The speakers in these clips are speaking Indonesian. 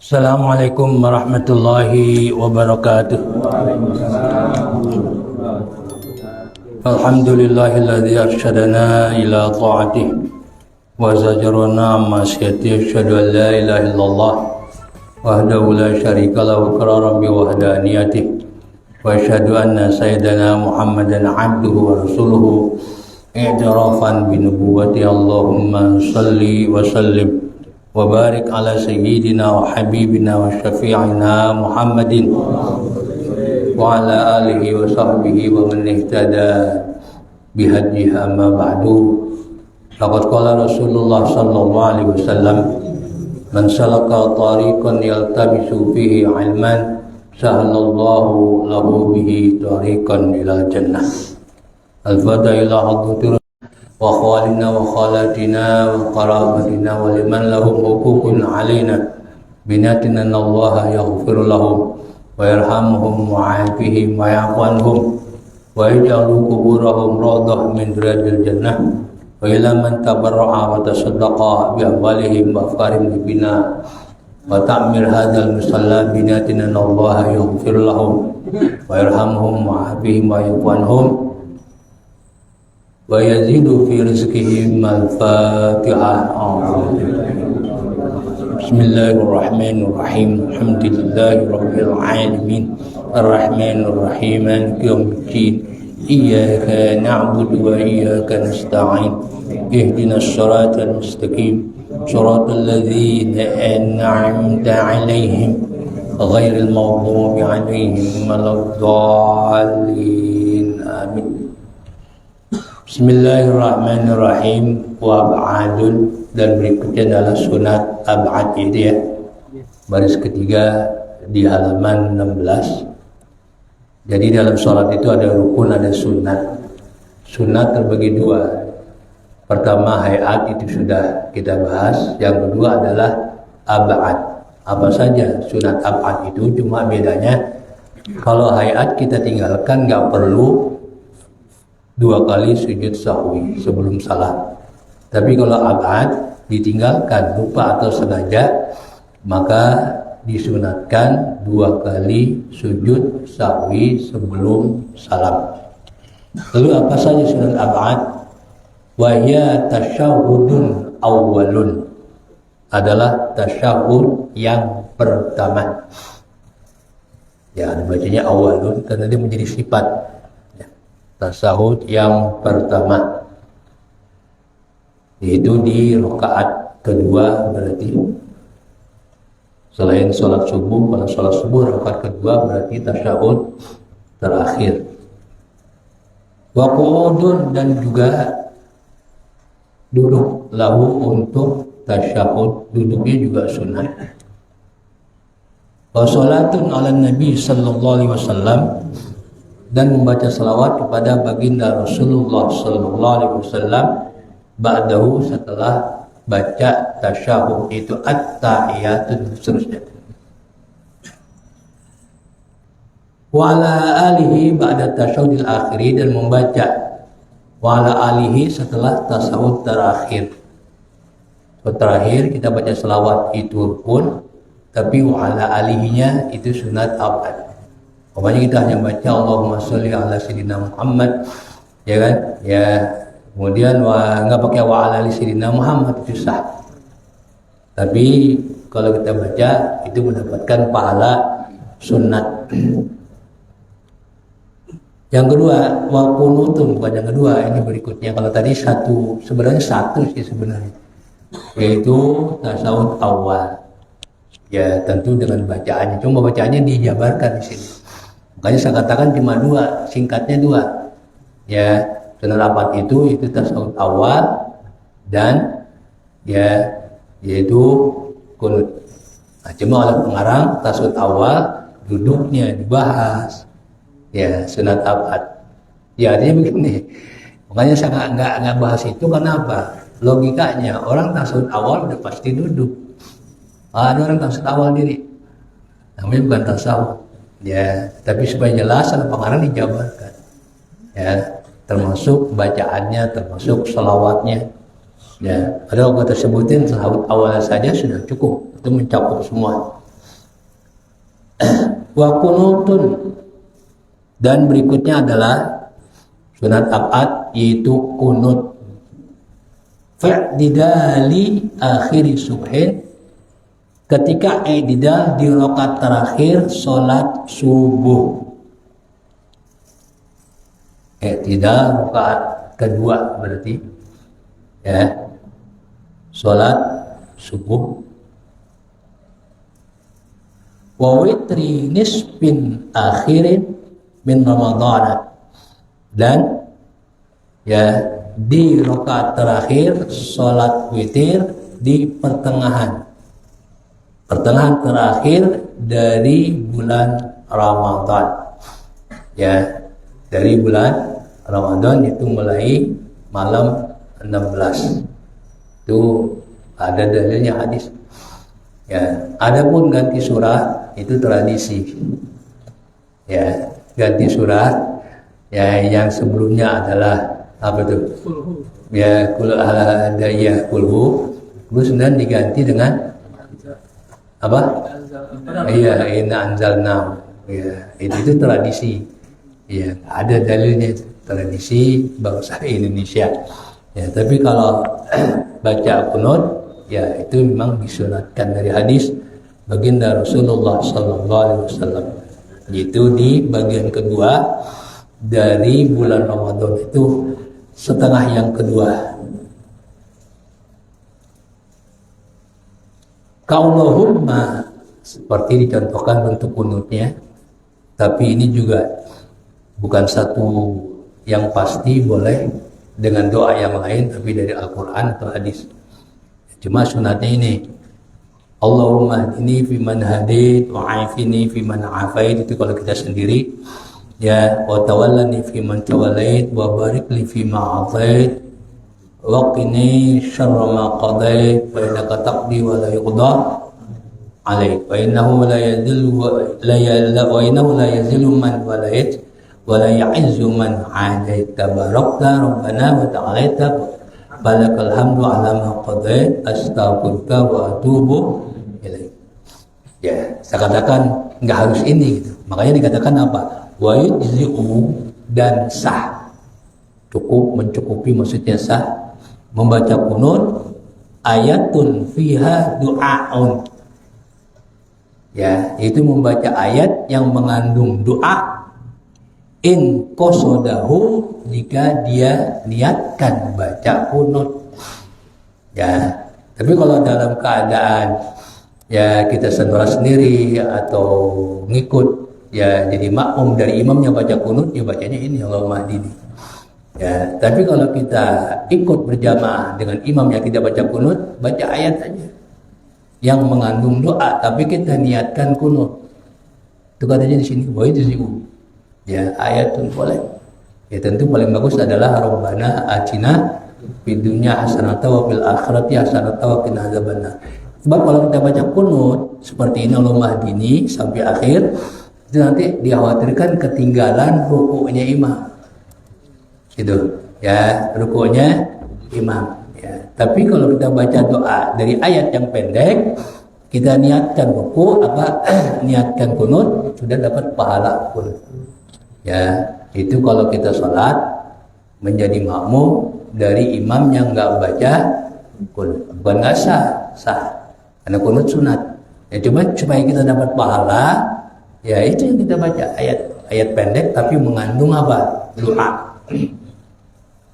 Assalamualaikum warahmatullahi wabarakatuh. Alhamdulillahilladzi arsyadana ila ta'atih wa zajarana amma siyati asyhadu an la ilaha illallah wahdahu la syarika lahu iqraran bi wahdaniyatih wa asyhadu anna sayyidana Muhammadan abduhu wa rasuluhu i'tirafan bi nubuwwati. Allahumma salli wa sallim wa barik ala sayyidina wa habibina wa syafi'ina Muhammadin wa ala alihi wa sahbihi wa man ihtada bihadihi amma ba'du. Laqad qala Rasulullah sallallahu alaihi wasallam, man salaka tariqan yaltamisu fihi ilman sahalallahu lahu bihi tariqan ila jannah. Al-Fatiha hadratir wa khalina wa khalatina wa qarabatina wa liman lahum hukukun alaina binatina Allah yaghfir lahum wa yarhamuhum wa afihim wa ya'fanhum wa yaj'alu kuburahum rawdah min riyadil jannah wa ila man tabarra'a wa tasaddaqa bi amwalihim wa afkarihim bina wa ta'mir hadzal musalla binatina Allah yaghfir lahum wa yarhamuhum wa afihim wa ya'fanhum wa yazidu fi rizqihim. Al-Fatihah. Bismillahirrahmanirrahim. Alhamdulillahi rabbil alamin arrahmanir rahim maliki yaumiddin iyyaka na'budu wa iyyaka nasta'in ihdinas siratal mustaqim siratal ladzina an'amta 'alaihim ghairil maghdubi 'alaihim waladdallin. Amin. Bismillahirrahmanirrahim. Wa ba'dun, dan berikutnya adalah sunat ab'ad itu ya, baris ketiga di halaman 16. Jadi dalam sholat itu ada rukun, ada sunat. Sunat terbagi dua. Pertama hayat, itu sudah kita bahas. Yang kedua adalah ab'ad. Apa saja sunat ab'ad itu, cuma bedanya kalau hayat kita tinggalkan nggak perlu 2 kali sujud sahwi sebelum salam. Tapi kalau ab'ad ditinggalkan lupa atau sengaja, maka disunatkan 2 kali sujud sahwi sebelum salam. Lalu apa saja sunat ab'ad? Wa hiya tasyahudun awwalun, adalah tasyahud yang pertama. Ya, dibacanya awwalun karena dia menjadi sifat. Tasahud yang pertama, yaitu di rakaat kedua. Berarti selain sholat subuh, pada sholat subuh rakaat kedua berarti tasyahud terakhir. Wa qu'udun, dan juga duduk lahu untuk tasyahud, duduknya juga sunnah. Wa sholatun ala nabi sallallahu alaihi wasallam, dan membaca salawat kepada baginda Rasulullah sallallahu alaihi wasallam ba'dahu, setelah baca tasyahud itu at-tahiyatun seterusnya. Wa ala alihi ba'da tasyahudil akhiri, dan membaca wa ala alihi setelah tasyahud terakhir. Terakhir kita baca salawat itu rukun, tapi wa ala alihinya itu sunat ab'ad. Pokoknya kita hanya baca Allahumma sholli ala sayyidina Muhammad, ya kan? Ya, kemudian nggak pakai wa ala sayyidina Muhammad, itu sah. Tapi kalau kita baca itu mendapatkan pahala sunat. Yang kedua, wa qunutun, bukan yang kedua, ini berikutnya. Kalau tadi sebenarnya satu sih sebenarnya, yaitu tasawuf awal. Ya tentu dengan bacaannya, cuma bacaannya dijabarkan di sini. Makanya saya katakan cuma 2, singkatnya 2. Ya, sunat ab'ad itu tasawuf awal dan ya yaitu kunut. Nah, cuma oleh pengarang tasawuf awal duduknya dibahas. Ya, sunat ab'ad. Ya, artinya begini. Makanya saya nggak bahas itu karena apa? Logikanya orang tasawuf awal udah pasti duduk. Ada orang tasawuf awal diri, namanya bukan tasawuf. Ya, tapi supaya jelas ada pengarang dijabarkan. Ya, termasuk bacaannya, termasuk selawatnya. Ya, kalau kita sebutin selawat awalnya saja sudah cukup, itu mencakup semua. Wa kunutun, dan berikutnya adalah sunat abad, yaitu kunut fa'didali akhiri subhin, ketika i'tidal di rakaat terakhir salat subuh. I'tidal rakaat kedua berarti ya, salat subuh. Wa witri nisbin akhirin min Ramadhan, dan ya di rakaat terakhir salat witir di pertengahan terakhir dari bulan Ramadan. Ya, dari bulan Ramadan itu mulai malam 16. Itu ada dalilnya hadis. Ya, adapun ganti surah itu tradisi. Ya, ganti surah ya yang sebelumnya adalah apa itu? Ya, kul adaya kulhu, terus kemudian diganti dengan apa? Iya, inna anzalna. Ya, itu tradisi. Ya, ada dalilnya itu. Tradisi bangsa Indonesia. Ya, tapi kalau baca kunut, ya itu memang disunatkan dari hadis baginda Rasulullah SAW. Itu di bagian kedua dari bulan Ramadan, itu setengah yang kedua. Qauluhumma, seperti dicontohkan bentuk kunutnya, tapi ini juga bukan satu yang pasti, boleh dengan doa yang lain tapi dari Al-Quran atau hadis. Cuma sunatnya ini, Allahumma hdini fiman hadait wa afini fiman afait, itu kalau kita sendiri. Ya, wa tawallani fiman tawallait wa barik li fima atait wa qini syarra ma qadait wa innaka taqdi wa la yuqda alaik wa innahu la yazillu man walait wa la ya'izzu man 'adait tabarakta rabbana wa ta'alaita balakal hamdu 'ala ma qadait astaghfiruka wa atubu ilaik. Ya, saya katakan enggak harus ini gitu. Makanya dikatakan apa? Wa yujzi'u, dan sah. Cukup, mencukupi, maksudnya sah. Membaca kunut ayatun fiha du'aun. Ya, itu membaca ayat yang mengandung doa. In qasodahu, jika dia niatkan baca kunut. Ya, tapi kalau dalam keadaan ya kita sendiri atau ngikut, ya jadi makmum dari imamnya baca kunut, ya bacanya ini Allahumma hdini. Ya, tapi kalau kita ikut berjamaah dengan imam yang tidak baca kunut, baca ayat saja yang mengandung doa, tapi kita niatkan kunut. Itu katanya di sini, wa yujzi'u. Ya, ayatun boleh. Ya, tentu paling bagus adalah Rabbana atina fid dunya hasanatan wa fil akhirati hasanatan wa qina adzabannar. Sebab kalau kita baca kunut seperti ini Allahumma hdini sampai akhir, itu nanti dikhawatirkan ketinggalan rukuknya imam. Gitu. Ya, rukuknya imam. Ya, tapi kalau kita baca doa dari ayat yang pendek, kita niatkan ruku niatkan kunut, sudah dapat pahala kunut. Ya, itu kalau kita sholat menjadi makmum dari imam yang nggak baca kunut, bukan nggak sah, karena kunut sunat. Ya, cuma supaya kita dapat pahala, ya itu yang kita baca ayat pendek tapi mengandung apa? Doa.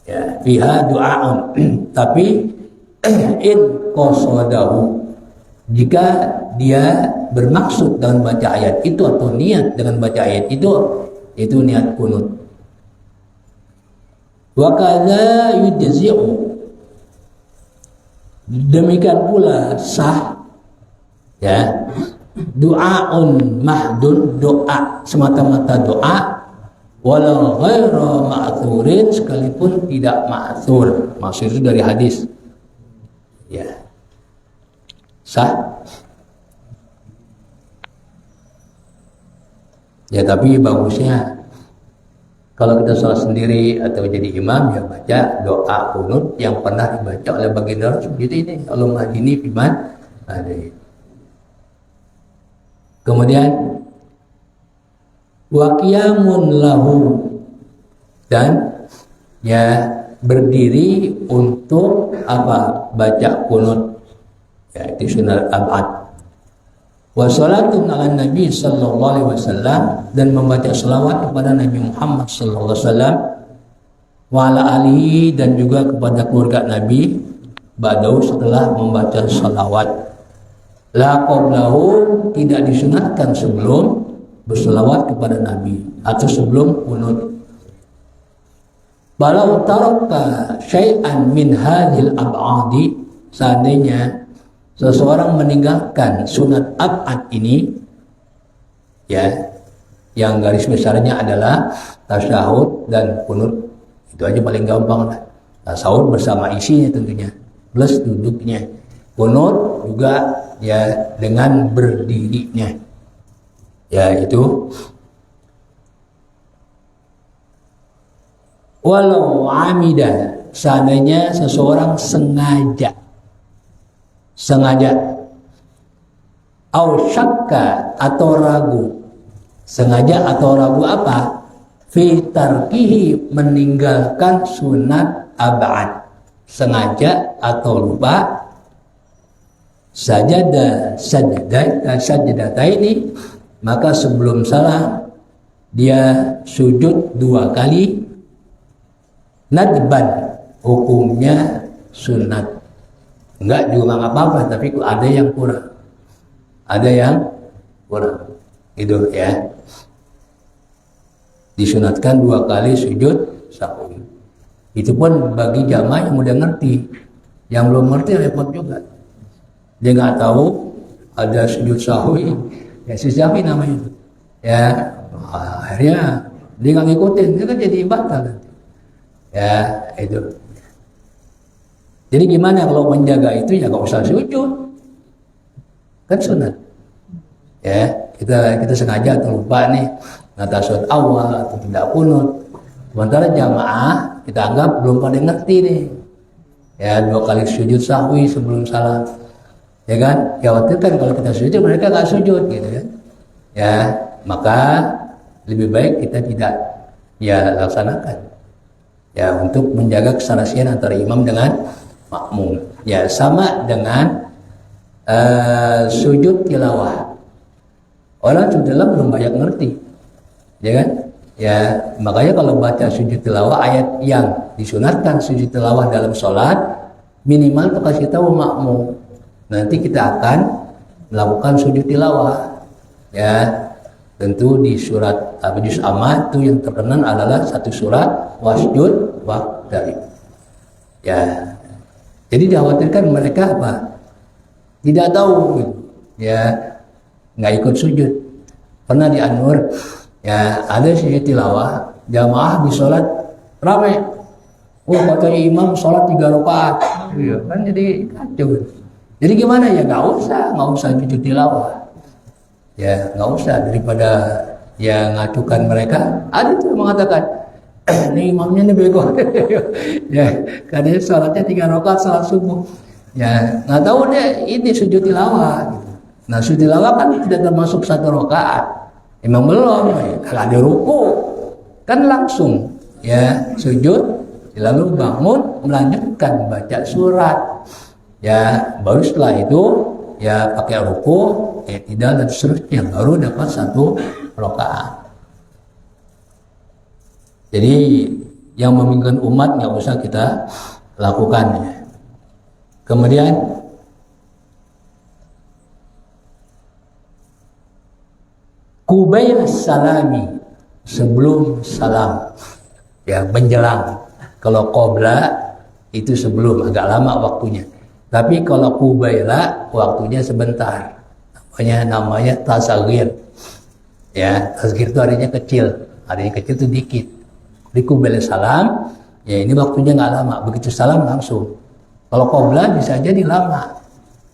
Ya, fiha du'aun. Tapi in qasadahu, jika dia bermaksud dengan baca ayat itu atau niat dengan baca ayat itu niat kunut. Wa kadza yujzi'u, demikian pula sah ya du'aun mahdun, doa semata-mata doa, walau ghairu ma'thurin, sekalipun tidak ma'thur. Maksud itu dari hadis. Ya. Sah. Ya, tapi bagusnya kalau kita sholat sendiri atau jadi imam, ya baca doa kunut yang pernah dibaca oleh baginda Rasul. Jadi ini Allahumma hdini fiman hadait. Kemudian wa qiyamun lahu, dan ya berdiri untuk apa? Baca kunut, ya itu sunat ab'ad. Wa salatun ala Nabi sallallahu alaihi wasallam, dan membaca selawat kepada Nabi Muhammad sallallahu alaihi wasallam, wa ala alihi, dan juga kepada keluarga Nabi ba'dahu, setelah membaca salawat. La qablahu, tidak disunatkan sebelum berselawat kepada Nabi atau sebelum kunut. Balau taraka syai'an min hadhil ab'adi, seandainya seseorang meninggalkan sunat ab'ad ini, ya, yang garis besarnya adalah tasyahud dan kunut, itu aja paling gampang lah. Tasyahud bersama isinya tentunya, plus duduknya. Kunut juga ya dengan berdirinya, ya itu. Walau amida, seandainya seseorang sengaja, au syakka, atau ragu, sengaja atau ragu apa? Fi tarkihi, meninggalkan sunat ab'ad, sengaja atau lupa. Sajada ini, maka sebelum salam dia sujud 2 kali. Nadban, hukumnya sunat. Enggak juga nggak apa-apa, tapi ada yang kurang. Itu ya. Disunatkan 2 kali sujud sahwi. Itu pun bagi jamaah yang udah ngerti. Yang belum ngerti repot juga. Dia nggak tahu ada sujud sahwi. Ya sujud sahwi namanya. Ya, akhirnya dia nggak ngikutin, dia kan jadi batal. Ya itu. Jadi gimana kalau menjaga itu? Ya nggak usah sujud, kan sunat. Ya kita sengaja atau lupa nih tasawuf awal atau tidak kunut. Sementara jamaah kita anggap belum pada ngerti nih. Ya 2 kali sujud sahwi sebelum salam. Ya kan? Khawatir kan kalau kita sujud mereka nggak sujud gitu kan. Ya maka lebih baik kita tidak ya laksanakan. Ya untuk menjaga keserasian antara imam dengan makmum. Ya sama dengan sujud tilawah. Orang sujud tilawah belum banyak ngerti, ya kan? Ya makanya kalau baca sujud tilawah, ayat yang disunatkan sujud tilawah dalam sholat, minimal tuh kasih tahu makmum. Nanti kita akan melakukan sujud tilawah. Ya tentu di surat juz amma itu yang terkenal adalah satu surat wasjud waqtarib. Ya jadi dikhawatirkan mereka apa? Tidak tahu gitu. Ya nggak ikut sujud. Pernah di Anur ya ada sujud tilawah, jamaah di sholat ramai. Katanya imam sholat 3 rakaat. Iya kan jadi kacau. Jadi gimana ya? Nggak usah sujud tilawah. Ya nggak usah, daripada ya ngacukan mereka. Ada tuh mengatakan ini imamnya nih bego. Ya karena sholatnya 3 rakaat sholat subuh. Ya nggak tahu deh ini sujud tilawah. Nah sujud tilawah kan tidak termasuk 1 rakaat. Emang belum. Kalau ada ruku kan langsung ya sujud, lalu bangun melanjutkan baca surat. Ya baru setelah itu ya pakai ruku, tidak dan seterusnya, baru dapat 1 rakaat. Jadi yang membingungkan umat nggak usah kita lakukan. Kemudian kubail salami, sebelum salam, ya menjelang. Kalau qobla itu sebelum, agak lama waktunya. Tapi kalau kubaila waktunya sebentar. Namanya tasagir. Ya, tasagir itu artinya kecil. Artinya kecil itu dikit. Di kubail salam, ya ini waktunya nggak lama. Begitu salam langsung. Kalau qobla bisa jadi lama.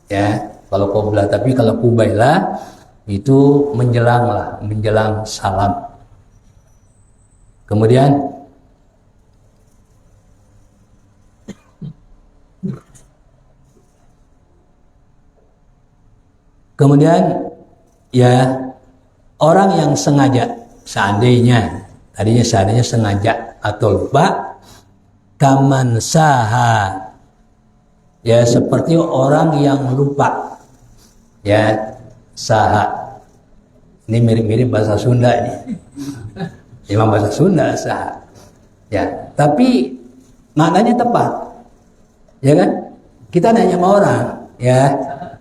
Ya, kalau qobla, tapi kalau kubaila itu menjelang salam. Kemudian ya orang yang sengaja seandainya, tadinya seandainya sengaja atau lupa, kaman saha, ya seperti orang yang lupa, ya saha. Ini mirip-mirip bahasa Sunda ini. Memang bahasa Sunda saha. Ya, tapi maknanya tepat. Ya kan? Kita nanya sama orang, ya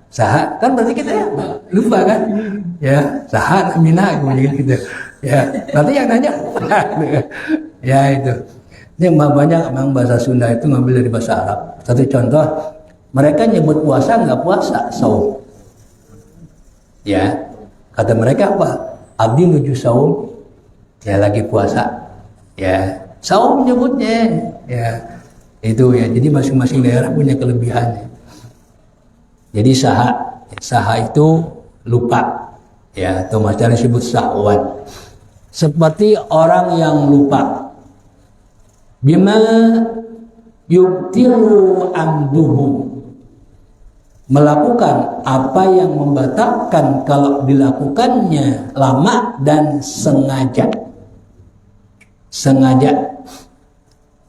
saha, kan berarti kita ya lupa kan? Ya, saha namina gitu. Ya, berarti yang nanya ya itu. Ini banyak memang bahasa Sunda itu ngambil dari bahasa Arab. Satu contoh, mereka nyebut puasa nggak puasa, saum. Ya, kata mereka apa? Abdi nuju saum, ya lagi puasa. Ya, saum nyebutnya. Ya, itu ya. Jadi masing-masing daerah punya kelebihannya. Jadi saha itu lupa, ya, atau macam disebut sahwan. Seperti orang yang lupa. Bima yubtilu amduhu, melakukan apa yang membatalkan kalau dilakukannya lama dan sengaja.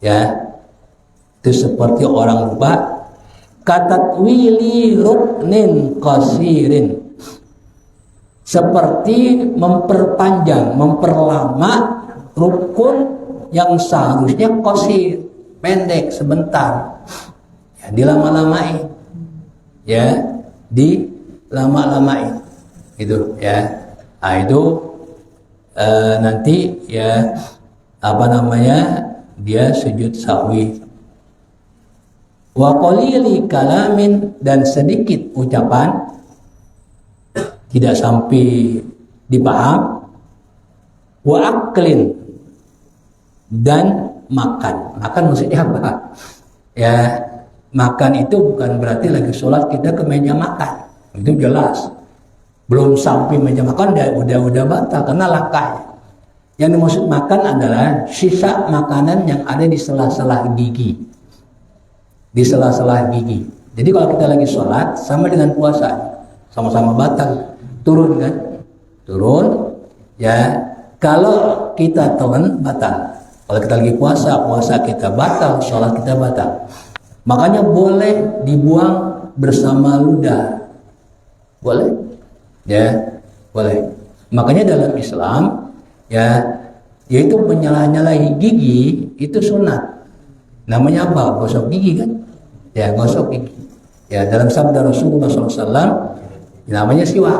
Ya, itu seperti orang lupa. Katatwili ruknin qasirin, seperti memperpanjang, memperlama rukun yang seharusnya qasir, pendek, sebentar, ya, dilama-lamain, ya, dilama-lamain, gitu, ya. Nah, itu nanti, ya, dia sujud sahwi. Wa qalili kalamin, dan sedikit ucapan, tidak sampai dipaham. Wa aklin, dan makan maksudnya apa? Ya, makan itu bukan berarti lagi sholat kita ke meja makan, itu jelas. Belum sampai meja makan udah batal karena lakai. Yang dimaksud makan adalah sisa makanan yang ada di sela-sela gigi. Di sela-sela gigi. Jadi kalau kita lagi sholat sama dengan puasa, sama-sama batal. Turun kan? Turun. Ya, kalau kita telan batal. Kalau kita lagi puasa kita batal, sholat kita batal. Makanya boleh dibuang bersama ludah. Boleh? Ya, boleh. Makanya dalam Islam, ya, yaitu menyalah-nyalahi gigi itu sunat. Namanya apa? Gosok gigi kan? Ya, gosok gigi. Ya, dalam sabda Rasulullah SAW, namanya siwak.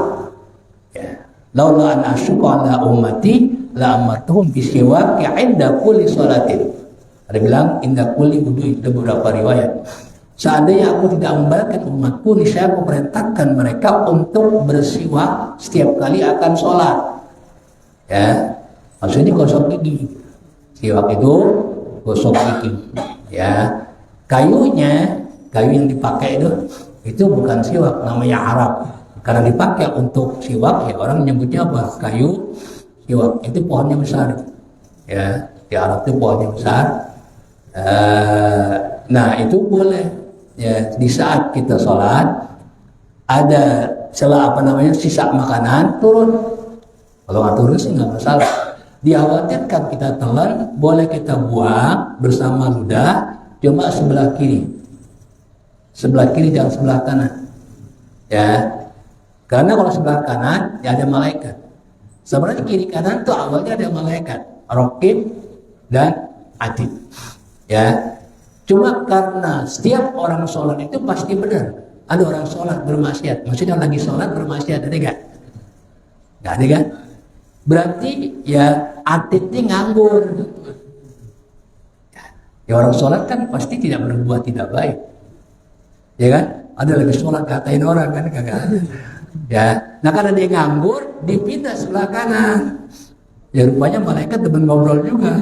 Ya, laula an asyqa ala ummati la amartuhum bisiwak 'inda kulli sholatin. Ada bilang inda kulli wudu, itu beberapa riwayat. Seandainya aku tidak membatalkan umatku, niscaya aku perintahkan mereka untuk bersiwak setiap kali akan sholat. Ya, maksudnya gosok gigi. Siwak itu gosok gigi. Ya, kayu yang dipakai itu bukan siwak, namanya Arab. Karena dipakai untuk siwak, ya orang menyebutnya apa? Kayu siwak. Itu pohonnya besar. Ya, di Arab itu pohonnya besar. Nah, itu boleh. Ya, di saat kita sholat ada sisa makanan turun. Kalau nggak turun sih nggak masalah. Dikhawatirkan kita telan, boleh kita buang bersama ludah, cuma sebelah kiri. Sebelah kiri, jangan sebelah kanan. Ya, karena kalau sebelah kanan ya ada malaikat. Sebenarnya kiri kanan itu awalnya ada malaikat, Raqib dan Atid. Ya, cuma karena setiap orang sholat itu pasti benar. Ada orang sholat bermaksiat, maksudnya lagi sholat bermaksiat, ada nggak? Nggak ada kan? Berarti ya Atid ini nganggur. Ya, orang sholat kan pasti tidak berbuat tidak baik. Ya kan? Ada lagi sholat katain orang kan, kagak ada. Ya, nah karena dia nganggur, dipindah sebelah kanan. Ya rupanya malaikat teman ngobrol juga.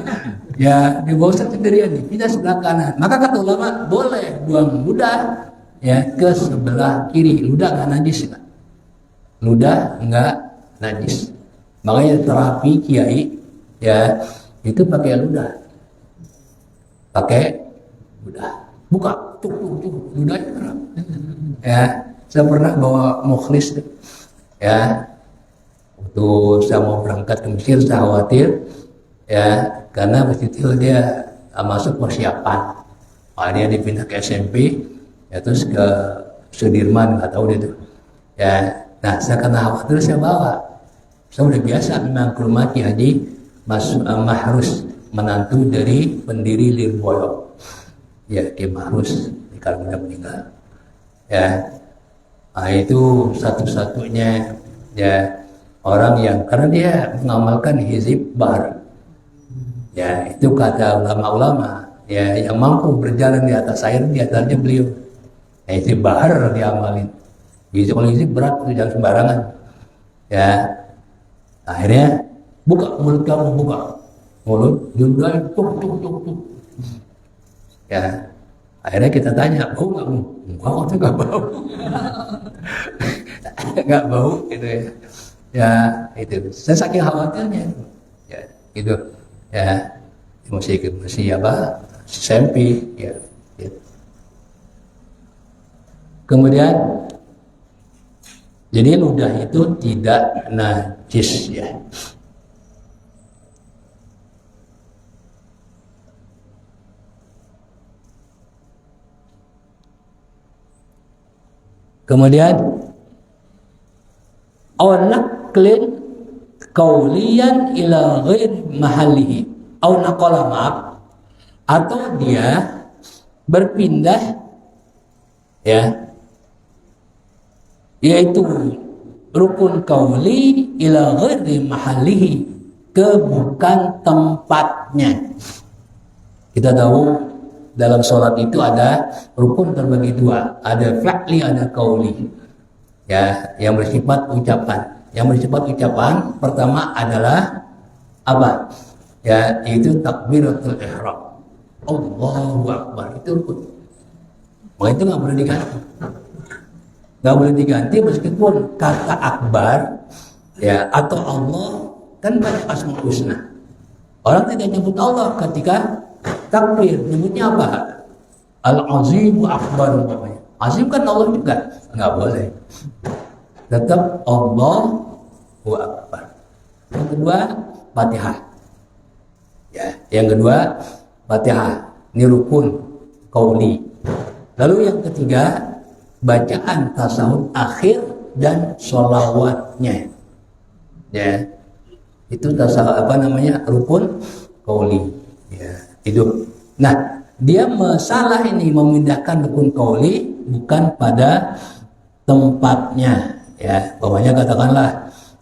Ya, di bawah sendirian dipindah sebelah kanan. Maka kata ulama boleh buang ludah ya ke sebelah kiri. Ludah nggak najis kan? Ludah nggak najis. Makanya terapi kiai ya itu pakai ludah. Pakai ludah. Buka tuh ludahnya terang. Ya, saya pernah bawa mukhlis ya. Waktu saya mau berangkat ke Mesir, saya khawatir ya, karena waktu itu dia masuk persiapan. Dia dipindah ke SMP, ya terus ke Sudirman, nggak tahu dia tuh. Ya, nah saya karena khawatir saya bawa. Saya udah biasa memang ke rumah Ki Haji Mahrus, menantu dari pendiri Lirboyo. Ya, Ki Mahrus kalau udah meninggal. Ya, nah, itu satu-satunya ya orang yang karena dia mengamalkan hizib bahar. Ya, itu kata ulama-ulama. Ya, yang mampu berjalan di atas air di atasnya beliau. Nah, hizib bahar diamalin. Kalau hizib berat itu jangan sembarangan. Ya, akhirnya buka mulut kamu, buka mulut, juga tuk. Ya, akhirnya kita tanya, bau nggak bu? Nggak bau. Nggak bau gitu ya. Ya, itu. Saya saking khawatirnya. Ya, gitu. Ya, masih apa? SMP ya. Gitu. Kemudian jadi ludah itu tidak najis ya. Kemudian naklin kaulian ila ghair mahallihi naqala maaf, atau dia berpindah ya, yaitu rukun kauli ila ghairi mahallihi, ke bukan tempatnya. Kita tahu dalam sholat itu ada rukun terbagi dua, ada fi'li, ada kauli. Ya, yang bersifat ucapan. Yang bersifat ucapan pertama adalah apa? Ya, itu takbiratul ihram. Allahu Akbar, itu rukun. Maka itu nggak boleh diganti. Nggak boleh diganti meskipun kata akbar ya atau Allah kan banyak asmaul husna. Orang tidak nyebut Allah ketika takbir, nyebutnya apa? Al-Azimu Akbar umpamanya. Azim kan Allah juga, nggak boleh. Tetap Allahu Akbar. Yang kedua Fatihah. Ya, yang kedua Fatihah. Ini rukun qauli. Lalu yang ketiga bacaan tasawuf akhir dan sholawatnya. Ya, itu tasawuf rukun qauli. Ya, itu. Nah, dia salah ini memindahkan rukun qauli bukan pada tempatnya. Ya, umpamanya katakanlah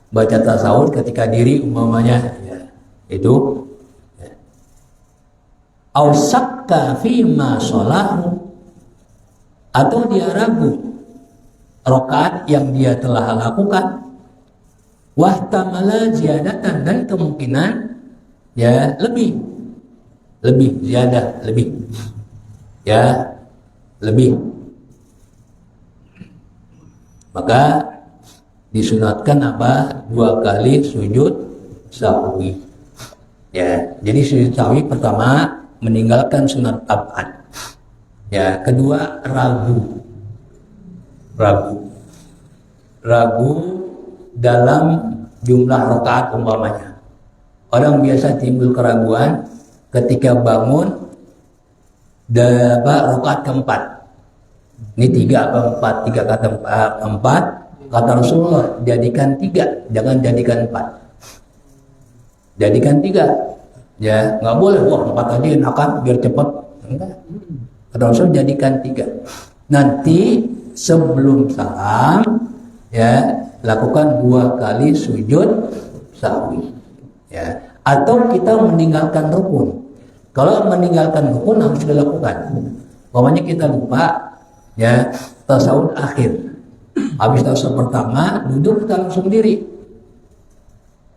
baca tasawuf ketika diri umpamanya ya, itu ausakka fima sholahu, atau dia ragu rakaat yang dia telah lakukan, wahtamala ziyadatan, dan kemungkinan ya lebih ziyadah, lebih, maka disunatkan apa? 2 kali sujud sahwi. Ya, jadi sujud sahwi pertama meninggalkan sunat abad. Ya, kedua ragu dalam jumlah rakaat umpamanya. Orang biasa timbul keraguan ketika bangun rakaat keempat. Ini 3 apa 4? 3 kata 4. Kata Rasulullah, jadikan 3, jangan jadikan 4. Jadikan 3. Ya, nggak boleh. Wah, 4 aja enakan biar cepat. Enggak. Kata Rasul, jadikan 3. Nanti sebelum salam ya lakukan 2 kali sujud sahwi. Ya, atau kita meninggalkan rukun. Kalau meninggalkan rukun harus dilakukan. Pokoknya kita lupa ya tasawuf akhir. Habis tasawuf pertama duduk, kita langsung diri.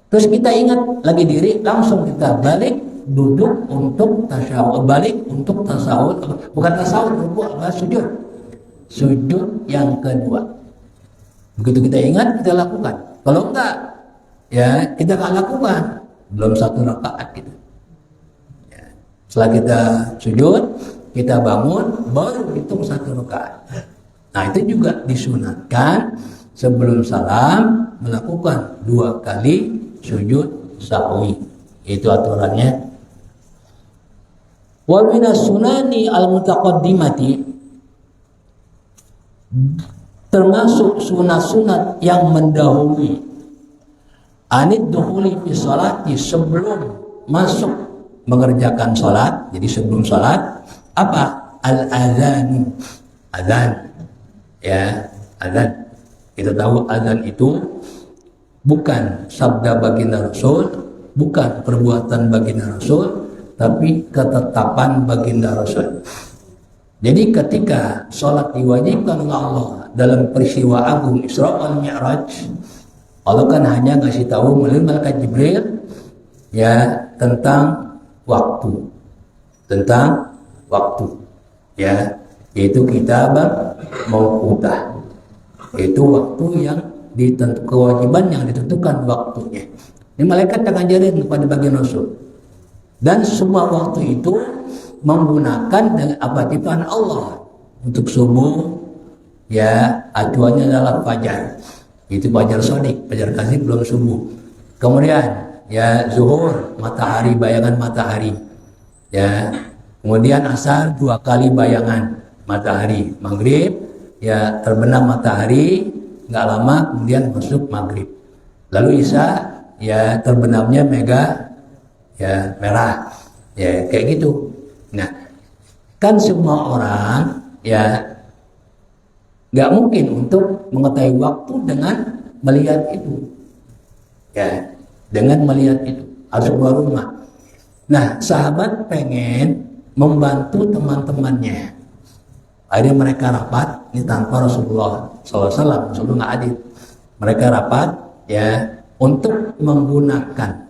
Terus kita ingat lagi diri, langsung kita balik duduk untuk tasyahud, balik untuk tasawuf, bukan tasawuf, rukuk, sujud. Sujud yang kedua. Begitu kita ingat, kita lakukan. Kalau enggak, ya kita nggak lakukan. Belum 1 rakaat gitu. Ya. Setelah kita sujud, kita bangun, baru hitung 1 rakaat. Nah, itu juga disunatkan sebelum salam melakukan 2 kali sujud sahwi. Itu aturannya. Wa minas sunani al-mutaqaddimati, termasuk sunat-sunat yang mendahului anid dukhuli fi sholati, sebelum masuk mengerjakan sholat. Jadi sebelum sholat apa? Al-adzan, adzan, ya, adzan. Kita tahu adzan itu bukan sabda baginda Rasul, bukan perbuatan baginda Rasul, tapi ketetapan baginda Rasul. Jadi ketika sholat diwajibkan oleh Allah dalam peristiwa agung Isra wal Mi'raj, Allah kan hanya ngasih tahu melalui malaikat Jibril ya tentang waktu, ya, yaitu kita mauqutah, yaitu waktu yang ditentukan, kewajiban yang ditentukan waktunya. Ini malaikat akan ngajarin kepada baginda Rasul, dan semua waktu itu menggunakan dengan abadipan Allah. Untuk subuh ya acuannya adalah fajar, itu fajar sodik, fajar kasih belum subuh. Kemudian ya zuhur, matahari, bayangan matahari, ya. Kemudian asar 2 kali bayangan matahari. Maghrib ya terbenam matahari, nggak lama kemudian masuk maghrib. Lalu isya ya terbenamnya ya merah, ya kayak gitu. Nah, kan semua orang ya nggak mungkin untuk mengetahui waktu dengan melihat itu, ya, dengan melihat itu harus keluar rumah. Nah, sahabat pengen membantu teman-temannya. Akhirnya mereka rapat, ini tanpa Rasulullah SAW, Rasulullah nggak hadir. Mereka rapat ya untuk menggunakan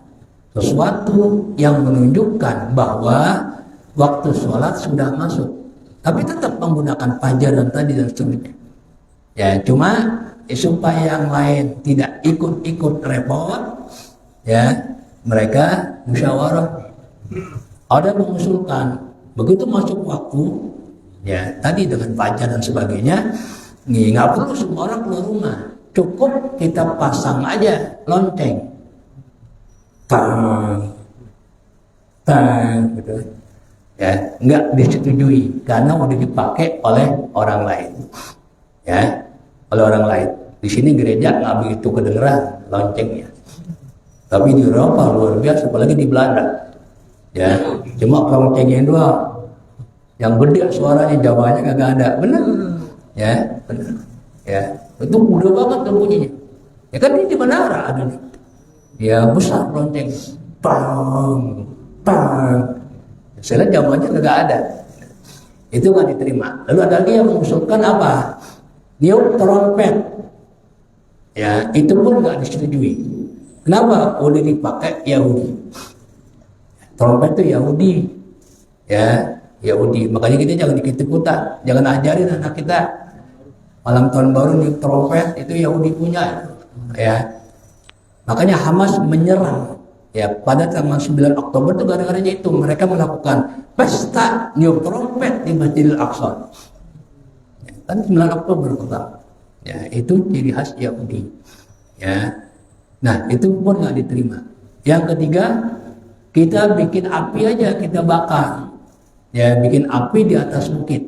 sesuatu yang menunjukkan bahwa waktu sholat sudah masuk, tapi tetap menggunakan fajar dan tadi dan seterusnya. Ya, cuma supaya yang lain tidak ikut-ikut repot, ya mereka musyawarah. Ada mengusulkan begitu masuk waktu, ya tadi dengan fajar dan sebagainya, nggak perlu semua orang keluar rumah, cukup kita pasang aja lonceng, tang, gitu. Ya, nggak disetujui karena udah dipakai oleh orang lain, ya, oleh orang lain. Di sini gereja nggak begitu kedengeran loncengnya, tapi di Eropa luar biasa, apalagi di Belanda. Ya, cuma loncengnya doang, yang gede suaranya, Jawanya kagak ada, bener, ya, bener, ya, itu udah banget tuh bunyinya. Ya kan ini di menara ada nih, ya besar lonceng, pang, pang. Saya lihat Jawanya kagak ada, itu nggak diterima. Lalu ada lagi yang mengusulkan apa? Niup trompet, ya itu pun nggak disetujui. Kenapa? Udah dipakai Yahudi. Trompet itu Yahudi, ya Yahudi. Makanya kita jangan ikut-ikutan, jangan ajarin anak kita malam tahun baru niup trompet, itu Yahudi punya, ya. Makanya Hamas menyerang, ya pada tanggal 9 Oktober itu gara-garanya itu mereka melakukan pesta niup trompet di Masjidil Aqsa. Ya, kan 9 Oktober pertama. Ya, itu ciri khas Yahudi. Ya. Nah, itu pun nggak diterima. Yang ketiga, kita bikin api aja, kita bakar. Ya, bikin api di atas bukit.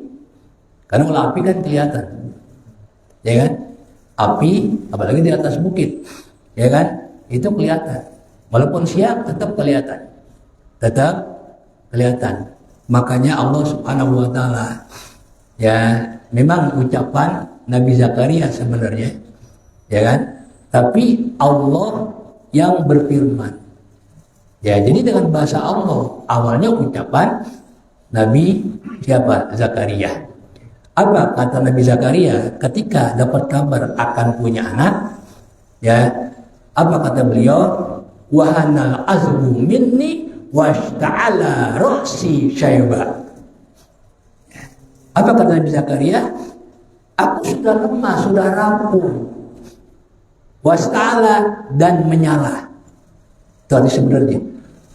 Karena kalau api kan kelihatan. Ya kan? Api apalagi di atas bukit. Ya kan? Itu kelihatan. Walaupun siang tetap kelihatan. Tetap kelihatan. Makanya Allah Subhanahu wa taala, ya, memang ucapan Nabi Zakaria sebenarnya, ya kan? Tapi Allah yang berfirman. Ya, jadi dengan bahasa Allah, awalnya ucapan Nabi siapa? Zakaria. Apa kata Nabi Zakaria ketika dapat kabar akan punya anak? Ya, apa kata beliau? Wahanal azmu minni washta'ala ra'si syaiba. Apa kata Nabi Zakaria? Aku sudah lemah, sudah rapuh. Washta'ala, dan menyala. Tadi sebenarnya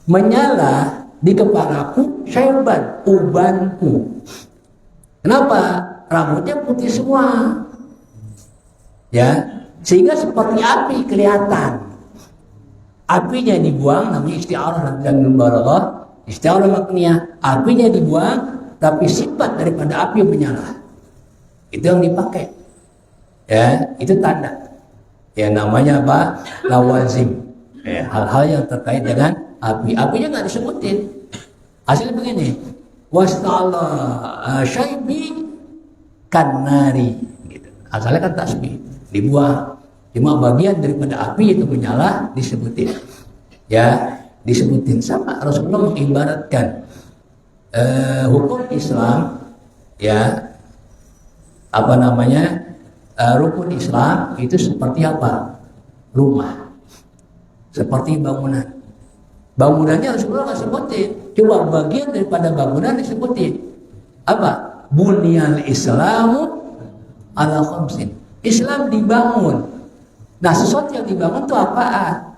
menyala di kepalaku syaiban, ubanku. Kenapa? Rambutnya putih semua. Ya, Sehingga seperti api kelihatan. Apinya dibuang, namanya isti'arah dan mubalaghah. Isti'arah maknanya apinya dibuang, tapi sifat daripada api menyala. Itu yang dipakai. Ya, itu tanda. Ya, namanya apa? Lawazim. Ya, hal-hal yang terkait dengan api. Apinya nggak disebutin. Hasilnya begini. Wasta'ala syaibi kanari. Gitu. Asalnya kan tasbih. Dibuang. Cuma bagian daripada api itu menyala disebutin. Ya, disebutin. Sama Rasulullah mengibaratkan hukum Islam, ya, apa namanya, rukun Islam itu seperti apa? Rumah, seperti bangunan. Bangunannya Rasulullah nggak sebutin. Coba bagian daripada bangunan disebutin. Apa? Bunyal Islamu ala khamsin. Islam dibangun. Nah, sesuatu yang dibangun itu apaan?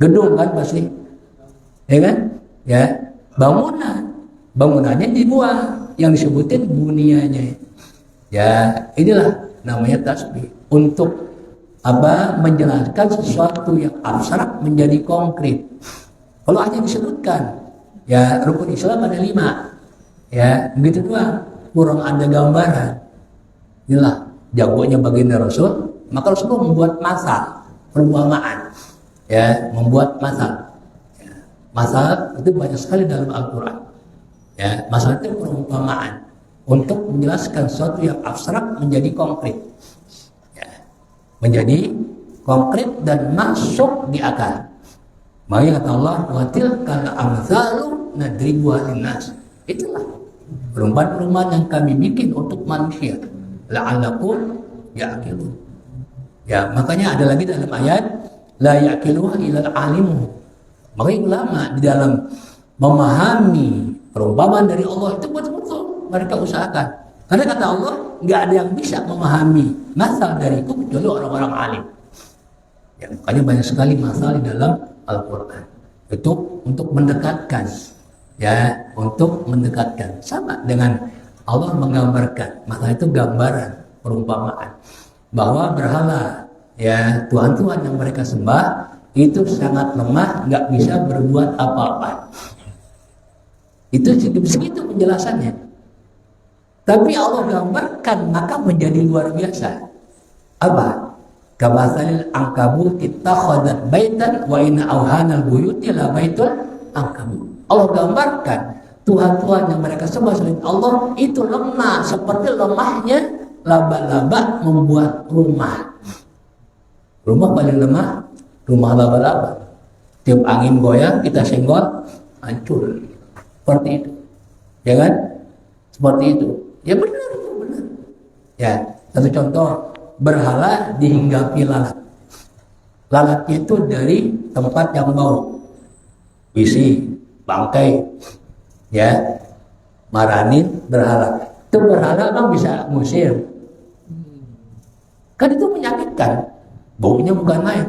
Gedung kan pasti, ya kan? Ya, bangunan. Bangunannya dibuang, yang disebutin bunianya. Ya, inilah namanya tasbih. Untuk apa? Menjelaskan sesuatu yang abstrak menjadi konkret. Kalau hanya disebutkan, ya rukun Islam ada 5, ya begitu doang, kurang ada gambaran. Inilah jagonya baginda Rasul. Maka Rasulullah membuat masal, perumpamaan, ya, membuat masal. Ya, masal itu banyak sekali dalam Al-Quran. Ya, masal itu perumpamaan untuk menjelaskan sesuatu yang abstrak menjadi konkret, ya, menjadi konkret dan masuk di akal. Makanya kata Allah, watil kal amsalu nadribuha linnas. Itulah perumpamaan-perumpamaan yang kami bikin untuk manusia. La'allakum ya'qilun. Ya, makanya ada lagi dalam ayat la yaqiluha ilal alimu. Makanya ulama di dalam memahami perumpamaan dari Allah itu betul-betul mereka usahakan. Karena kata Allah, nggak ada yang bisa memahami masal dariku kecuali orang-orang alim. Ya, makanya banyak sekali masal di dalam Al-Quran. Itu untuk mendekatkan, ya, untuk mendekatkan. Sama dengan Allah menggambarkan, maka itu gambaran, perumpamaan. Bahwa berhala, ya, Tuhan-Tuhan yang mereka sembah itu sangat lemah, nggak bisa berbuat apa-apa. Itu segitu penjelasannya. Tapi Allah gambarkan maka menjadi luar biasa. Apa? Kamathalil ankabut ittakhadhat baitan wa inna awhanal buyuti la baitul ankabut. Allah gambarkan Tuhan-Tuhan yang mereka sembah selain Allah itu lemah, seperti lemahnya laba-laba membuat rumah. Rumah paling lemah, rumah laba-laba. Tiap angin goyang, kita senggol, hancur. Seperti itu. Ya kan? Seperti itu. Ya benar, itu benar. Ya, satu contoh, berhala dihinggapi lalat. Lalatnya itu dari tempat yang bau. Bisi, bangkai, ya, maranin, berhala. Itu berhala bang bisa ngusir. Kan itu menyakitkan, baunya bukan main.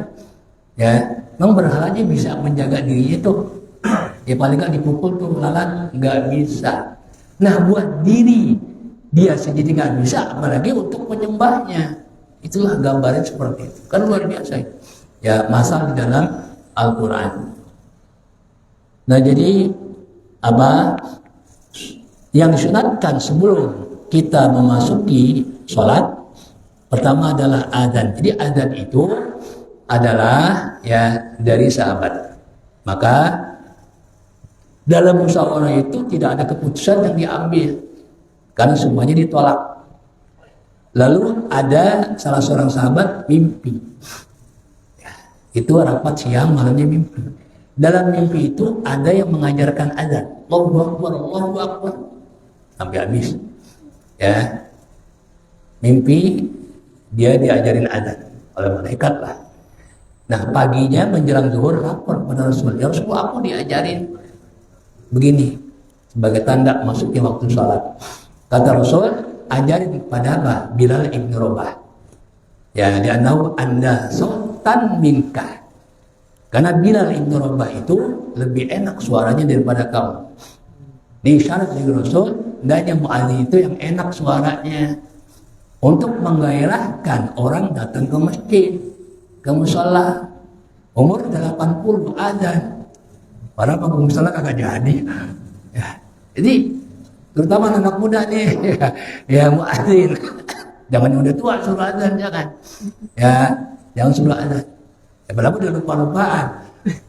Ya, memang berhalanya bisa menjaga dirinya tuh. Ya paling nggak dipukul tuh lalat, nggak bisa. Nah buat diri dia sendiri nggak bisa, apalagi untuk menyembahnya. Itulah gambaran seperti itu. Kan luar biasa. Ya masal di dalam Al-Quran. Nah jadi apa yang disunatkan sebelum kita memasuki sholat? Pertama adalah adzan. Jadi adzan itu adalah ya dari sahabat. Maka dalam musyawarah itu tidak ada keputusan yang diambil karena semuanya ditolak. Lalu ada salah seorang sahabat mimpi. Ya, itu rapat siang, malamnya mimpi. Dalam mimpi itu ada yang mengajarkan adzan. Allahu Akbar, Allahu Akbar. Sampai habis. Ya. Mimpi dia diajarin adzan oleh malaikat lah. Nah paginya menjelang zuhur lapor kepada Rasul. Ya Rasulullah, aku diajarin begini sebagai tanda masuknya waktu sholat. Kata Rasul, ajarin kepada apa? Bilal ibn Rabah. Ya, dia tahu anda sultan minka. Karena Bilal ibn Rabah itu lebih enak suaranya daripada kamu. Di syarat dari Rasul, hendaknya muadzin itu yang enak suaranya. untuk menggairahkan orang datang ke masjid, ke musola. Umur 80 azan. Para penghuni musola kagak jadi. Ya. Jadi terutama anak muda nih, ya muadzin. Jangan yang udah tua suruh azan, jangan. Ya, jangan suruh azan. Ya padahal udah lupa-lupaan.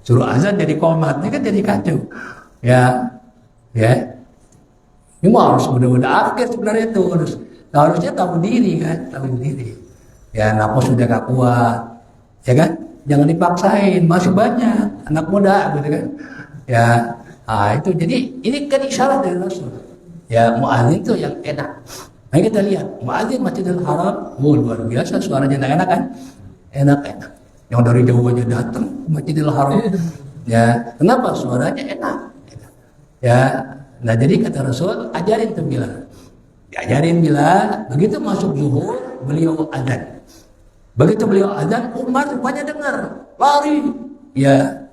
Suruh azan jadi komat, ini kan jadi kacau. Ya, ini mah harus udah akhir sebenarnya itu. Harusnya tahu diri kan, tahu diri. Ya, nafas sudah gak kuat, ya kan? Jangan dipaksain, masih banyak anak muda, gitu kan? Ya, itu jadi ini kan isyarat dari Rasul. Ya, muadzin itu yang enak. Nah, kita lihat muadzin Masjidil Haram, luar biasa suaranya enak kan? Enak. Yang dari jauh aja datang ke Masjidil Haram. Ya, kenapa suaranya enak? Ya, nah jadi kata Rasul, ajarin tuh Bilal. Diajarin Bilal, begitu masuk zuhur, beliau azan. Begitu beliau azan, Umar rupanya dengar, lari. Ya,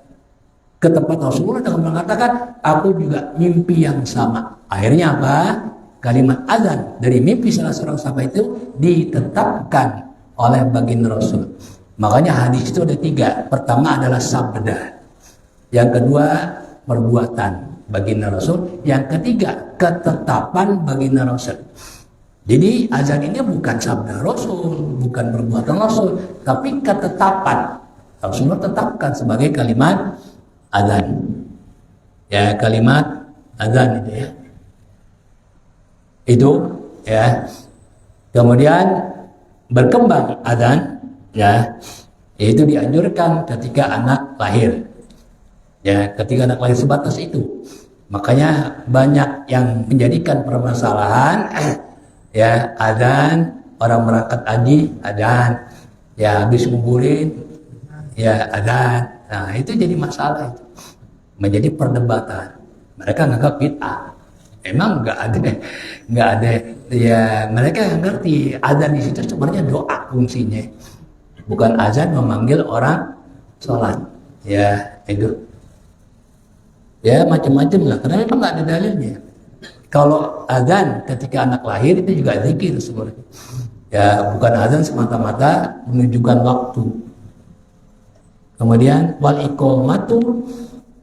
ke tempat Rasulullah dengan mengatakan, aku juga mimpi yang sama. Akhirnya apa? Kalimat azan dari mimpi salah seorang sahabat itu ditetapkan oleh baginda Rasul. Makanya hadis itu ada 3. Pertama adalah sabda. Yang kedua, perbuatan baginda Rasul. Yang ketiga, ketetapan baginda Rasul. Jadi azan ini bukan sabda Rasul, bukan perbuatan Rasul, tapi ketetapan. Rasulullah tetapkan sebagai kalimat azan. Ya, kalimat azan itu ya. Itu ya. Kemudian berkembang azan ya. Itu dianjurkan ketika anak lahir. Ya, ketika anak lahir sebatas itu. Makanya banyak yang menjadikan permasalahan ya, azan, orang berangkat haji azan, ya habis nguburin ya azan. Nah, itu jadi masalah itu. Menjadi perdebatan. Mereka nganggap bid'ah. Emang nggak ada ya, mereka yang ngerti azan di situ sebenarnya doa fungsinya. Bukan azan memanggil orang sholat. Ya, itu. Ya, macam-macam lah. Karena memang nggak ada dalilnya. Kalau azan ketika anak lahir itu juga zikir sebenarnya. Ya, bukan azan semata-mata menunjukkan waktu. Kemudian wal iqamatu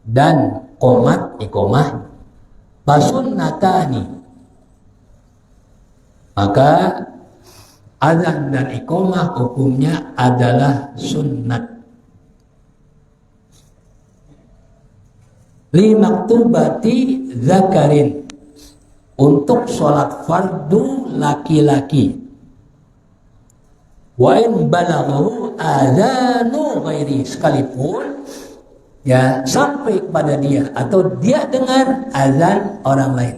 dan iqamah fasunnatani. Maka azan dan iqamah hukumnya adalah sunnat. Li maktubati zakarin, untuk sholat fardu laki-laki. Wa in balaghahu adzanu ghairi, sekalipun ya sampai kepada dia atau dia dengar azan orang lain.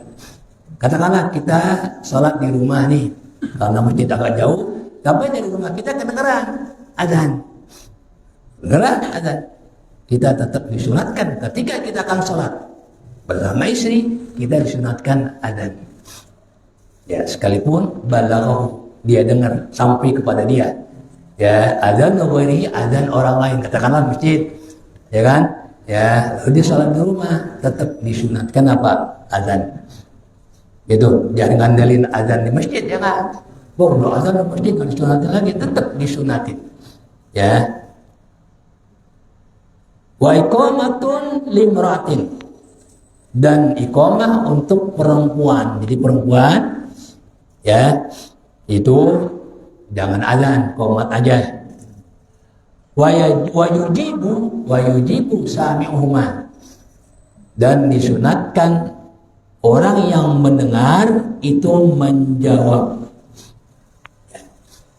Katakanlah kita sholat di rumah nih, karena masjid agak jauh, tapi dari rumah kita kedengaran azan. Kedengaran azan. Kita tetap disunatkan ketika kita akan sholat bersama istri, kita disunatkan azan. Ya, sekalipun balaghahu, dia dengar sampai kepada dia. Ya, azan ghairi, azan orang lain, katakanlah masjid. Ya kan? Ya, dia sholat di rumah tetap disunatkan apa? Azan. Itu jangan ngandelin azan di masjid, ya kan? Kalau azan di masjid kan disunatin lagi, tetap disunatin. Ya. Wa iqamatun limratin, dan iqamah untuk perempuan. Jadi perempuan ya itu jangan azan, qomat aja. Wa yujibu sami'uhuma, dan disunatkan orang yang mendengar itu menjawab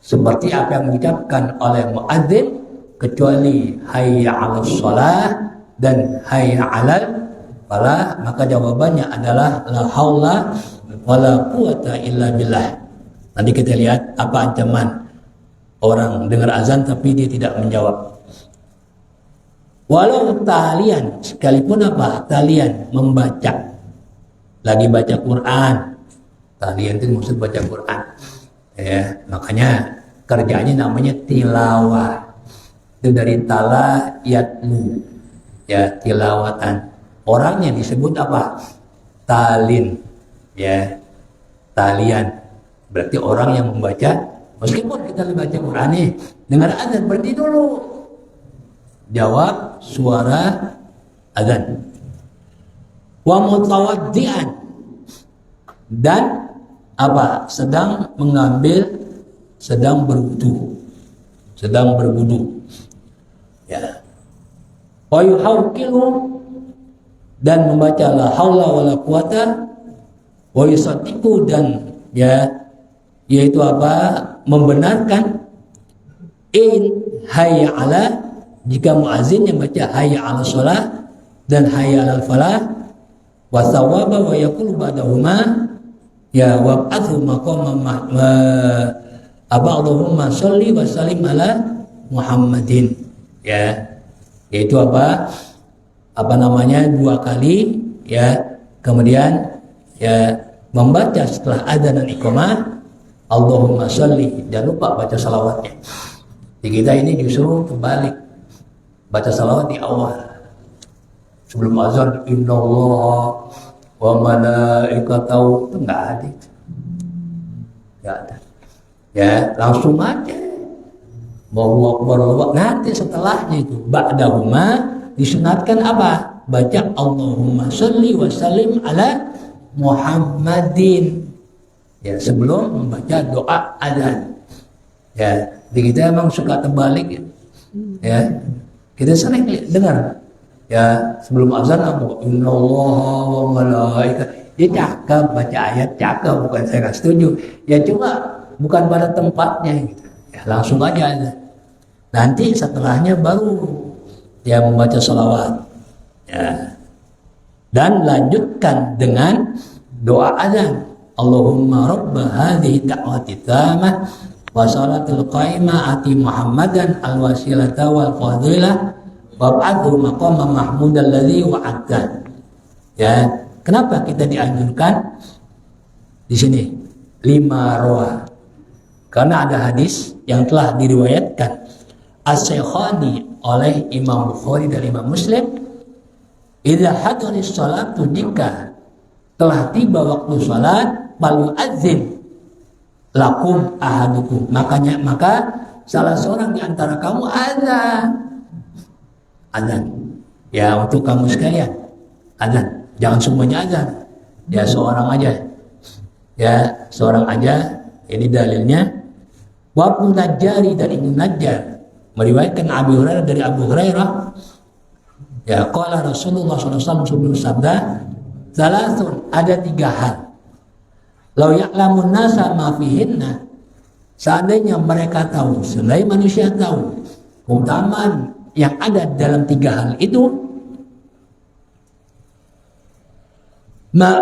seperti apa yang diucapkan oleh muadzin, kecuali hayya 'alas shalah dan hayya 'alal falah, maka jawabannya adalah la haula wala quwata illa billah. Nanti kita lihat apa ancaman orang dengar azan tapi dia tidak menjawab. Walau talian, sekalipun apa? Talian, membaca. Lagi baca Quran. Talian itu maksud baca Quran. Ya, makanya kerjanya namanya tilawah. Itu dari tala yatlu. Ya, tilawatan. Orangnya disebut apa? Talin. Ya, talian. Berarti orang yang membaca Meskipun kita baca Quran nih, dengar azan berhenti dulu. Jawab suara azan. Wa mutawaddian, dan apa? Sedang berwudu. Ya. Wa yuhawqilu, dan membaca la haula wala quwata, wa yusaddiqu, dan ya yaitu apa? Membenarkan in hayya ala, jika muazin yang baca hayya ala shalah dan hayya ala falah, wa thawaba wa yaqulu ba'dahuma ya wab'athu maqama Allahumma sholli wa sallim ala Muhammadin, ya, yaitu apa namanya 2 kali, ya, kemudian ya membaca setelah adzan dan iqamah Allahumma sholli, jangan lupa baca salawatnya. Di kita ini justru kebalik, baca salawat di awal sebelum azan, innallaha wa malaikatahu, itu nggak ada, ya, langsung aja Allahu Akbar, nanti setelahnya itu ba'dahuma disunatkan apa? Baca Allahumma sholli wa sallim ala Muhammadin, ya, sebelum membaca doa adzan. Ya, di kita emang suka terbalik, ya. Kita sering dengar, ya, sebelum azan apa? Innallaha wa malaikatahu. Dia cakep, baca ayat cakep, bukan saya nggak setuju. Ya cuma bukan pada tempatnya gitu. Ya, langsung aja azan. Nanti setelahnya baru ya membaca sholawat. Ya. Dan lanjutkan dengan doa azan. Allahumma rabba hadhihi da'wati tamah wa salatul qaimah ati Muhammadan al-wasilata wal fadilah wab'athu maqama mahmudal ladzi wa'adta. Ya, kenapa kita dianjurkan di sini 5 roa? Karena ada hadis yang telah diriwayatkan as-Syekhani oleh Imam Bukhari dan Imam Muslim, idza hadaris sholatu, jika telah tiba waktu salat, balu azin lakum ahadukum, maka salah seorang di antara kamu azan, ya, untuk kamu sekalian azan, jangan semuanya azan, ya, seorang aja, ini dalilnya. Wa Ibnu Najjari, dari Ibnu Najjar meriwayatkan Abu Hurairah dari Abu Hurairah, ya, qala Rasulullah SAW sebelum sabda, salasun, ada 3 hal, lau ya'lamun nasa ma fihinna, seandainya mereka tahu, seandainya manusia tahu keutamaan yang ada dalam 3 hal itu, ma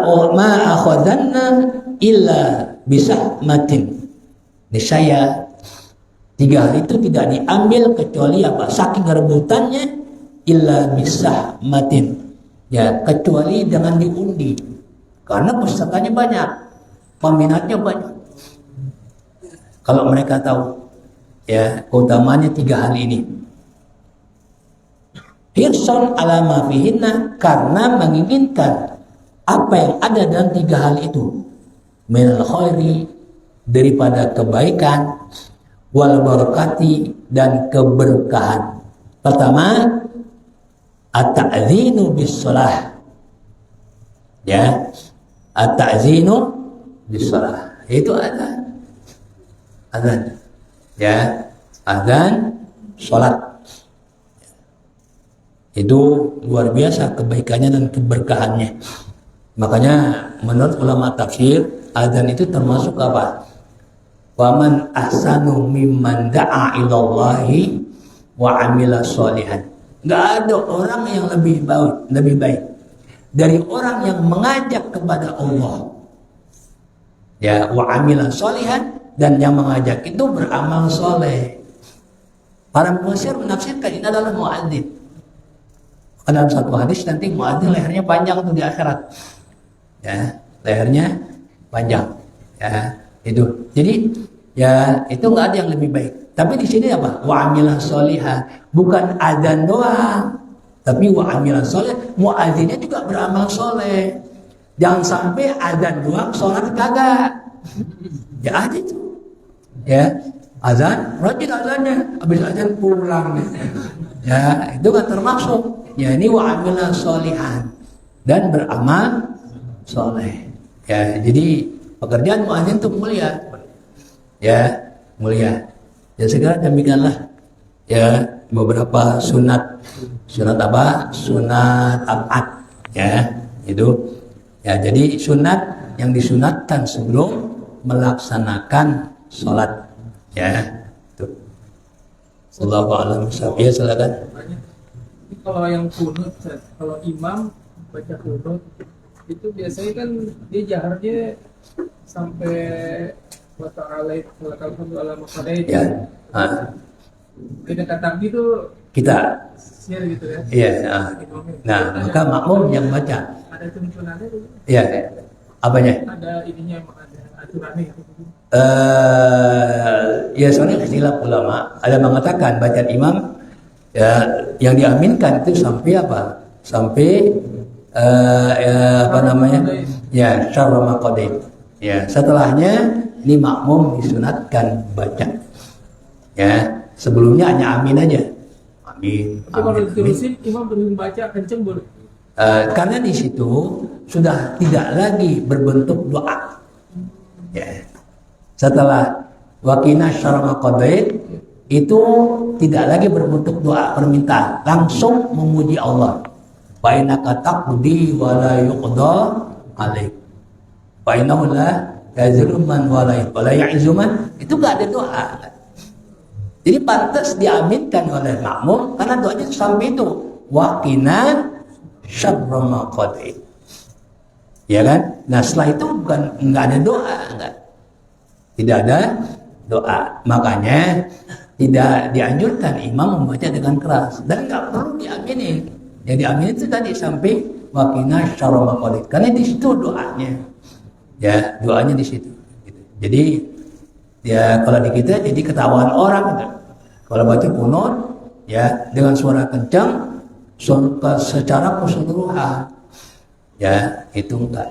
akhadanna illa bisahmatin, niscaya 3 hal itu tidak diambil kecuali apa? Saking rebutannya, illa bisahmatin, ya, kecuali dengan diundi, karena pesertanya banyak, peminatnya banyak. Kalau mereka tahu, ya, keutamaannya 3 hal ini, hirson ala ma fihinna, karena menginginkan apa yang ada dalam 3 hal itu, minal khairi, daripada kebaikan, wal barakati, dan keberkahan. Pertama, at-ta'zinu bis shalah, ya, at-ta'zinu bis shalah, itu azan, ya, azan salat, itu luar biasa kebaikannya dan keberkahannya. Makanya menurut ulama tafsir, azan itu termasuk apa? Waman ahsanu mimman da'a ilallahi wa amila sholihan. Nggak ada orang yang lebih baik dari orang yang mengajak kepada Allah, ya, wa amila sholihan, dan yang mengajak itu beramal soleh. Para mufassir menafsirkan ini adalah muadzin. Dalam satu hadis nanti muadzin lehernya panjang tuh di akhirat, ya, lehernya panjang, ya, itu. Jadi ya itu nggak ada yang lebih baik. Tapi di sini apa? Wa amilah sholihan, bukan adzan doang, tapi wa amilah sholih, muadzinnya juga beramal soleh. Jangan sampai adzan doang, sholat kagak. Ya ada itu. ya azan, rajin azannya, habis azan pulang. Ya, itu kan termasuk. Ya, ini wa'amila sholihan dan beramal soleh. Ya, jadi pekerjaan muadzin itu mulia. Ya, mulia. Ya segera demikianlah. Ya, beberapa sunat apa? Sunat abad. Ya, itu. Ya, jadi sunat yang disunatkan sebelum melaksanakan sholat. Ya, itu. Wallahu a'lam bishawab. Ya, silakan. Kalau yang kunut, kalau imam baca kunut itu biasanya kan dia jaharnya sampai wa ta'ala ala maqadaid. Ya. Kita kata itu Kita. share gitu ya. Iya. Nah, maka makmum yang baca. Ada tuntunannya gitu. Iya. Apanya? Ada ininya, ada aturannya gitu. Ya soalnya istilah ulama ada mengatakan bacaan imam ya yang diaminkan itu sampai apa? Sampai apa namanya? Ya syarra maqadid. Ya setelahnya ini makmum disunatkan baca. Ya sebelumnya hanya amin aja. Amin. Tapi kalau ditulisin imam belum baca kenceng boleh. Karena di situ sudah tidak lagi berbentuk doa. Ya. Setelah wakina syarama qadaid itu tidak lagi berbentuk doa permintaan, langsung memuji Allah. Wa innaka taqdi wa la yuqda alaik. Wa innahu la yazlimu man wa la ya'izzu man. Itu enggak ada doa. Jadi pantas diaminkan oleh makmum karena doanya sampai itu wakina syarama qadaid. Ya kan? Nah, setelah itu bukan enggak ada doa, enggak. Tidak ada doa. Makanya tidak dianjurkan imam membaca dengan keras dan nggak perlu diamini. Yang diamini itu tadi sampai wakina syarama qadaid. Karena di situ doanya. Ya, doanya di situ. Jadi ya kalau di kita jadi ketahuan orang gitu. Kalau baca kunut ya dengan suara kencang secara keseluruhan. Ya, itu enggak.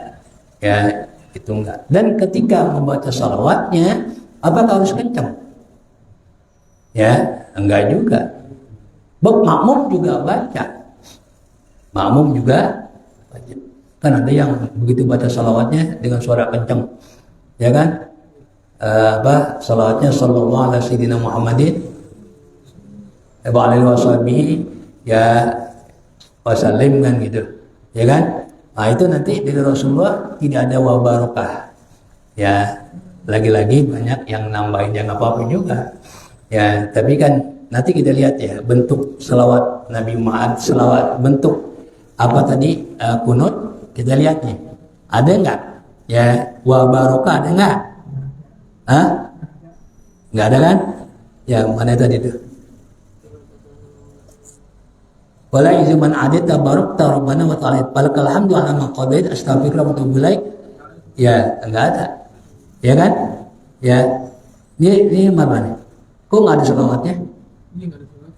Ya, itu enggak. Dan ketika membaca salawatnya, apakah harus kencang? Ya, enggak juga. Makmum juga baca. Makmum juga baca. Kan ada yang begitu baca salawatnya dengan suara kencang. Ya kan? Salawatnya sallallahu alaihi wasallam Muhammadin wa alihi washabihi ya wasallim kan gitu. Ya kan? Nah itu nanti dari Rasulullah tidak ada wabarakah. Ya lagi-lagi banyak yang nambahin yang apa-apa juga. Ya tapi kan nanti kita lihat ya bentuk selawat Nabi Muhammad, selawat bentuk apa tadi kunut kita lihat nih. Ada enggak? Ya wabarakah ada enggak? Hah? Enggak ada kan? Ya mana tadi itu? Wala izuman adit tabaruk rabbana wa ta'ala balakal hamdu ala ma qadait astaghfirullah wa atubu ilaik. Ya, enggak ada. Ya kan? Ya. Ini mana nih? Kok enggak ada selawatnya? Ini enggak ada salat.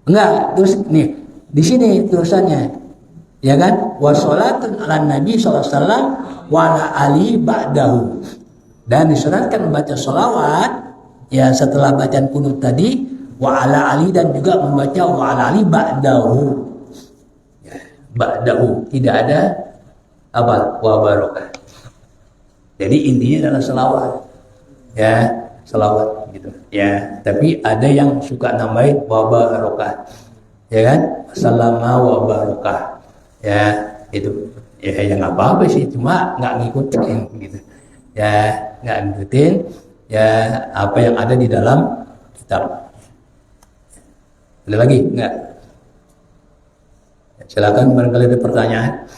Enggak, terus nih di sini tulisannya. Ya kan? Wa sholatun ala nabi sallallahu alaihi wasallam wa ala ali ba'dahu. Dan disunatkan membaca sholawat ya setelah bacaan kunut tadi wa ala ali dan juga membaca wa ala ali ba'dahu. Ya, ba'dahu tidak ada apa wa barakah. Jadi intinya adalah selawat. Ya, selawat gitu. Ya, tapi ada yang suka nambahin wa barakah. Ya kan? Salama wa barakah. Ya, itu. Ya yang apa-apa sih, cuma enggak ngikutin gitu. Ya, enggak ngikutin ya apa yang ada di dalam kitab. Ada lagi? Enggak? Silakan barangkali ada pertanyaan.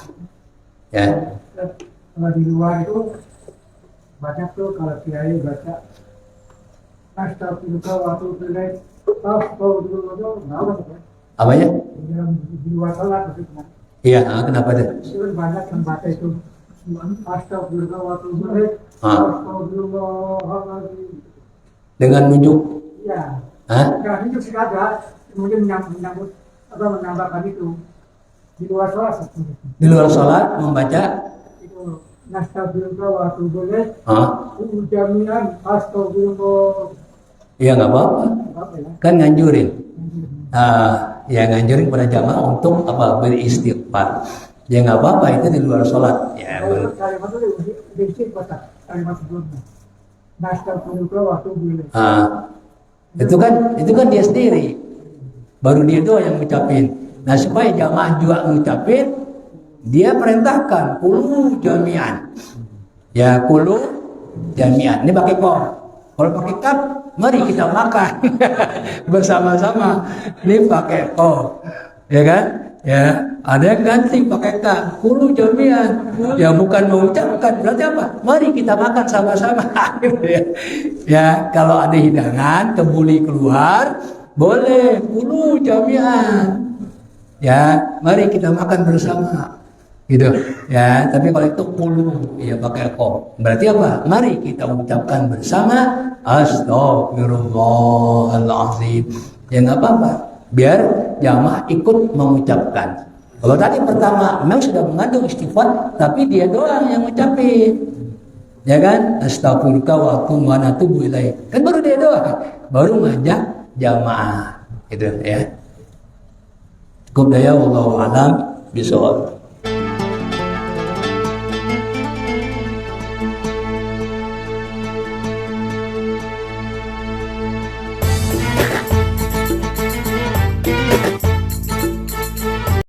Ya. Kalau di luar itu banyak tuh kalau kiai baca astagfirullah wa atubu ilaik. Apa ya? Di luar salat maksudnya. Iya, kenapa deh? Itu banyak yang baca itu astagfirullah wa atubu ilaik. Astagfirullahaladzim. Dengan nunjuk? Iya. Hah? Kalau nunjuk sih ada, kemudian menyambut menambahkan itu di luar salat. Di luar sholat membaca Itu Nastaghfirullah wa atubu ilaik. Hah? Jami'an astagfirullah. Ya nggak apa-apa. Apa ya? Kan nganjurin. Ya nganjurin pada jamaah untuk apa? Beristighfar. Ya nggak apa-apa, itu di luar sholat. Ya, Kalimat itu diisi kata kalimat sebelumnya. Nastaghfirullah wa atubu ilaik. Itu kan dia sendiri. Baru dia doang yang ngucapin. Nah, supaya jamaah juga ngucapin, dia perintahkan kulu jami'an. Ya, kulu jami'an. Ini pakai kop. Kalau pakai kap, mari kita makan bersama-sama. Ini pakai kop. Ya kan? Ya, ada yang ganti pakai kap. Kulu jami'an. Ya, bukan mengucapkan. Berarti apa? Mari kita makan sama-sama. Ya, kalau ada hidangan, kebuli keluar, boleh kulu jami'an. Ya, mari kita makan bersama. Gitu. Ya, tapi kalau itu kulu, ya pakai kop. Berarti apa? Mari kita ucapkan bersama Astaghfirullahaladzim. Ya nggak apa-apa. Biar jamaah ikut mengucapkan. Kalau tadi pertama memang sudah mengandung istighfar, tapi dia doang yang ngucapin. Ya kan? Astagfirullah wa atubu ilaik. Kan baru dia doang. Baru ngajak jamaah. Gitu ya. Cukup daya wallahu alam bisawab.